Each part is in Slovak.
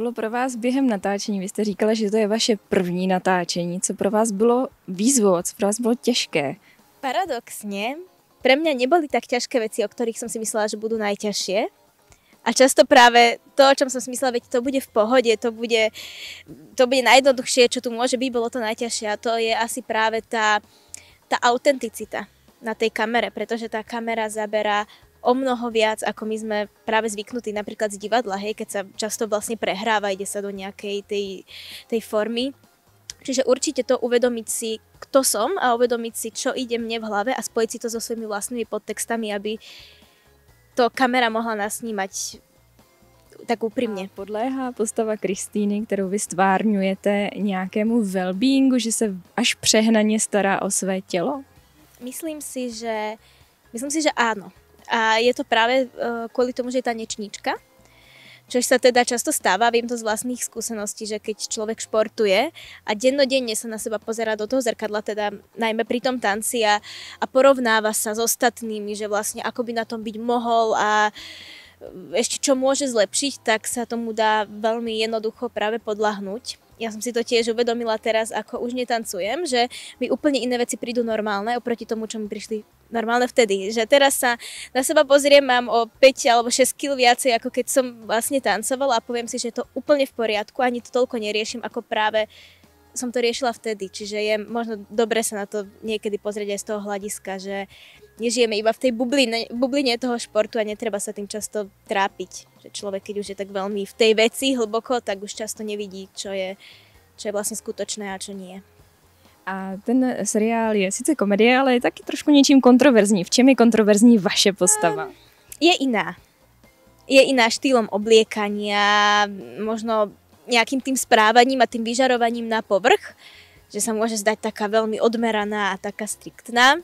bylo pro vás během natáčení? Vy jste říkala, že to je vaše první natáčení. Co pro vás bylo výzvou? Co pro vás bylo těžké? Paradoxne, pre mňa neboli tak ťažké veci, o ktorých som si myslela, že budú najťažšie. A často práve to, o čom som si myslela, veď to bude v pohode, to bude najjednoduchšie, čo tu môže byť, bolo to najťažšie. A to je asi práve tá autenticita na tej kamere, pretože tá kamera zaberá o mnoho viac, ako my sme práve zvyknutí napríklad z divadla, hej, keď sa často vlastne prehráva, ide sa do nejakej tej formy. Čiže určite to uvedomiť si, kto som a uvedomiť si, čo ide mne v hlave a spojiť si to so svojimi vlastnými podtextami, aby to kamera mohla nasnímať tak úprimne. Podléhá postava Kristýny, kterou vy stvárňujete, nějakému wellbeingu, že se až přehnaně stará o své tělo? Myslím si, že áno. A je to práve kvôli tomu, že je tanečníčka, čo sa teda často stáva, viem to z vlastných skúseností, že keď človek športuje a dennodenne sa na seba pozerá do toho zrkadla, teda najmä pri tom tanci a porovnáva sa s ostatnými, že vlastne ako by na tom byť mohol a ešte čo môže zlepšiť, tak sa tomu dá veľmi jednoducho práve podľahnúť. Ja som si to tiež uvedomila teraz, ako už netancujem, že mi úplne iné veci prídu normálne oproti tomu, čo mi prišli normálne vtedy. Že teraz sa na seba pozriem, mám o 5 alebo 6 kg viacej, ako keď som vlastne tancovala a poviem si, že je to úplne v poriadku, ani to toľko neriešim, ako práve som to riešila vtedy. Čiže je možno dobre sa na to niekedy pozrieť aj z toho hľadiska, že nežijeme iba v tej bubline toho športu a netreba sa tým často trápiť. Že človek, keď už je tak veľmi v tej veci hlboko, tak už často nevidí, čo je vlastne skutočné a čo nie. A ten seriál je sice komedie, ale je taky trošku něčím kontroverzní. V čem je kontroverzní vaše postava? Je iná. Je iná štýlom obliekania, možno nejakým tým správaním a tým vyžarovaním na povrch, že sa môže zdať taká veľmi odmeraná a taká striktná.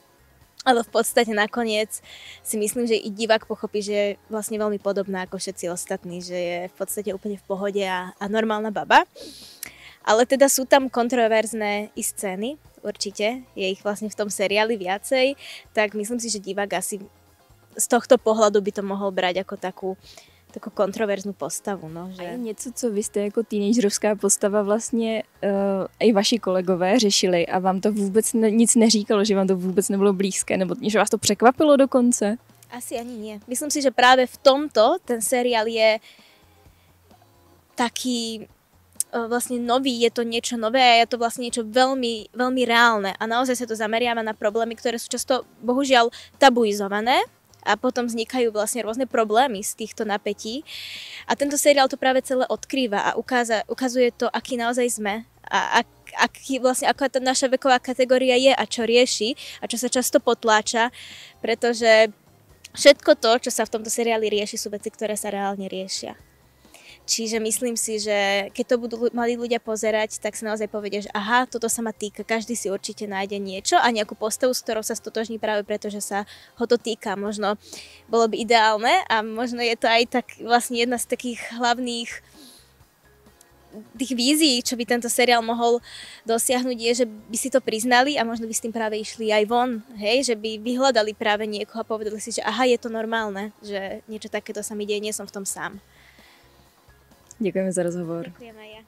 Ale v podstate nakoniec si myslím, že i divák pochopí, že je vlastne veľmi podobná ako všetci ostatní, že je v podstate úplne v pohode a normálna baba. Ale teda sú tam kontroverzné i scény, určite, je ich vlastne v tom seriáli viacej, tak myslím si, že divák asi z tohto pohľadu by to mohol brať ako takú kontroverznú postavu. No, že... A je něco, co vy jste jako teenagerovská postava vlastně i vaši kolegové řešili a vám to vůbec nic neříkalo, že vám to vůbec nebylo blízké, nebo že vás to překvapilo dokonce? Asi ani nie. Myslím si, že práve v tomto ten seriál je taký vlastne nový, je to niečo nové a je to vlastne niečo veľmi, veľmi reálne a naozaj sa to zameriava na problémy, ktoré sú často bohužiaľ tabuizované a potom vznikajú vlastne rôzne problémy z týchto napätí a tento seriál to práve celé odkrýva a ukazuje to, aký naozaj sme a aká tá naša veková kategória je a čo rieši a čo sa často potláča, pretože všetko to, čo sa v tomto seriáli rieši, sú veci, ktoré sa reálne riešia. Čiže myslím si, že keď to budú mladí ľudia pozerať, tak sa naozaj povedia, že aha, toto sa ma týka, každý si určite nájde niečo a nejakú postavu, s ktorou sa stotožní práve preto, že sa ho to týka. Možno bolo by ideálne a možno je to aj tak vlastne jedna z takých hlavných tých vízií, čo by tento seriál mohol dosiahnuť, je, že by si to priznali a možno by s tým práve išli aj von, hej, že by vyhľadali práve niekoho a povedali si, že aha, je to normálne, že niečo takéto sa mi deje, nie som v tom sám. Děkujeme za rozhovor. Ďakujem aj ja.